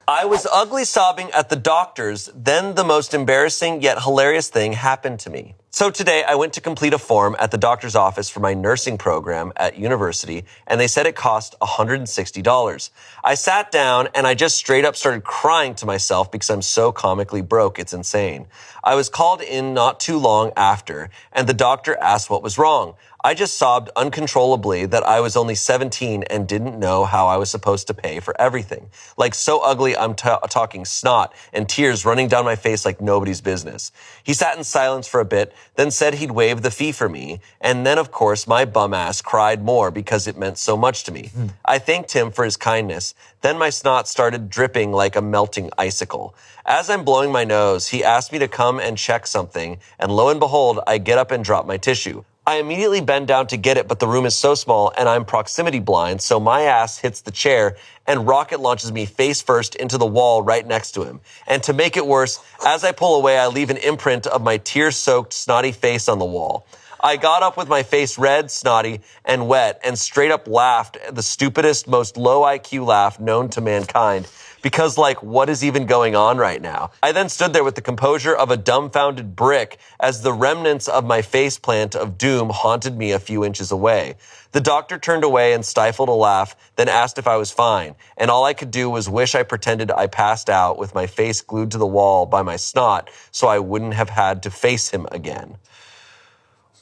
I was ugly sobbing at the doctor's, then the most embarrassing yet hilarious thing happened to me. So today I went to complete a form at the doctor's office for my nursing program at university, and they said it cost $160. I sat down and I just straight up started crying to myself because I'm so comically broke, it's insane. I was called in not too long after, and the doctor asked what was wrong. I just sobbed uncontrollably that I was only 17 and didn't know how I was supposed to pay for everything. Like so ugly, I'm talking snot and tears running down my face like nobody's business. He sat in silence for a bit, then said he'd waive the fee for me. And then, of course, my bum ass cried more because it meant so much to me. I thanked him for his kindness. Then my snot started dripping like a melting icicle. As I'm blowing my nose, he asked me to come and check something. And lo and behold, I get up and drop my tissue. I immediately bend down to get it, but the room is so small and I'm proximity blind, so my ass hits the chair and rocket launches me face first into the wall right next to him. And to make it worse, as I pull away, I leave an imprint of my tear-soaked, snotty face on the wall. I got up with my face red, snotty, and wet, and straight up laughed the stupidest, most low IQ laugh known to mankind. Because, like, what is even going on right now? I then stood there with the composure of a dumbfounded brick as the remnants of my faceplant of doom haunted me a few inches away. The doctor turned away and stifled a laugh, then asked if I was fine. And all I could do was wish I pretended I passed out with my face glued to the wall by my snot so I wouldn't have had to face him again.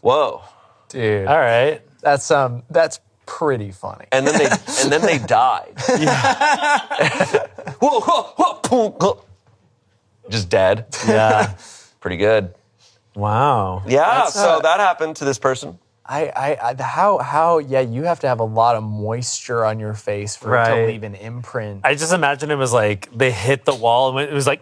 Whoa. Dude. All right. That's pretty funny. And then they died. Just dead. Yeah. Pretty good. Wow. Yeah, so that happened to this person. Yeah, you have to have a lot of moisture on your face for it to Right. leave an imprint. I just imagine it was like they hit the wall and it was like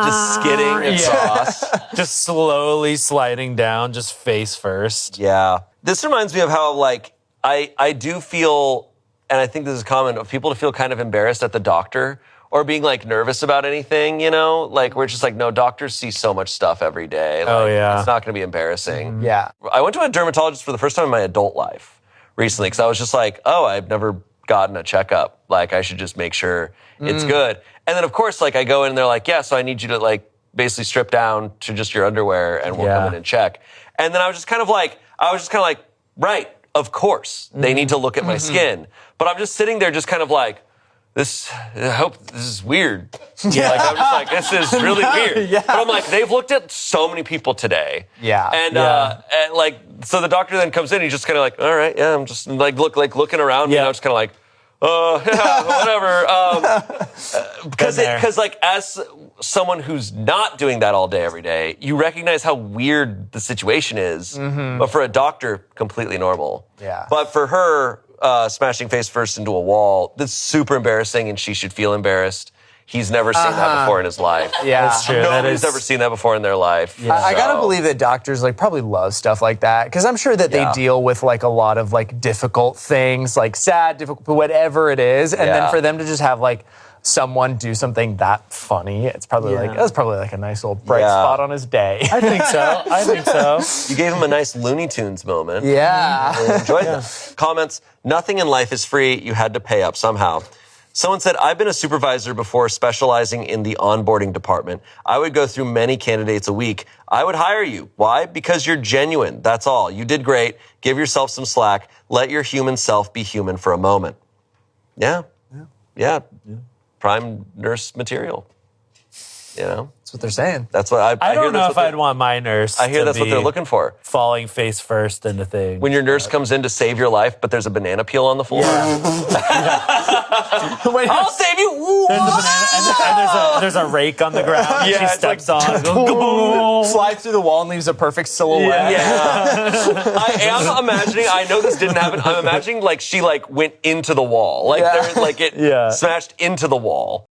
Just skidding across. just slowly sliding down, just face first. Yeah. This reminds me of how, like, I do feel, and I think this is common, of people to feel kind of embarrassed at the doctor or being, like, nervous about anything, you know? Like, we're just like, no, doctors see so much stuff every day. Like, Oh, yeah. It's not going to be embarrassing. Yeah. I went to a dermatologist for the first time in my adult life recently because I was just like, oh, I've never gotten a checkup. Like, I should just make sure it's good. And then, of course, like, I go in and they're like, yeah, so I need you to, like, basically strip down to just your underwear and we'll come in and check. And then I was just kind of like, right, of course, they need to look at my skin. But I'm just sitting there just kind of like, I hope this is weird. Yeah. Like, I'm just like, this is really weird. Yeah. But I'm like, they've looked at so many people today. Yeah. And like, so the doctor then comes in, he's just kind of like, all right, yeah, I'm just like looking around, you know, just kind of like, yeah, whatever. Because like, as someone who's not doing that all day, every day, you recognize how weird the situation is. But for a doctor, completely normal. Yeah. But for her, smashing face first into a wall, that's super embarrassing, and she should feel embarrassed. He's never seen that before in his life. Yeah. That's true. Nobody's ever seen that before in their life. Yeah. I gotta believe that doctors like probably love stuff like that because I'm sure that they deal with like a lot of like difficult things, like sad, difficult, whatever it is, and then for them to just have like someone do something that funny, it's probably that's probably like a nice little bright spot on his day. I think so. You gave him a nice Looney Tunes moment. Yeah. I enjoyed them. Comments, nothing in life is free. You had to pay up somehow. Someone said, I've been a supervisor before specializing in the onboarding department. I would go through many candidates a week. I would hire you. Why? Because you're genuine. That's all. You did great. Give yourself some slack. Let your human self be human for a moment. Yeah. Prime nurse material. You know? That's what they're saying. That's what I I hear don't know that's if what I'd want my nurse I hear to that's what be they're looking for. falling face first into things. When your nurse comes in to save your life, but there's a banana peel on the floor. I'll save you. There's a banana, and there's a rake on the ground. Yeah, she it's steps like, on. Slides through the wall and leaves a perfect silhouette. Yeah. I am imagining, I know this didn't happen, I'm imagining like she like went into the wall. Like, there, like it smashed into the wall.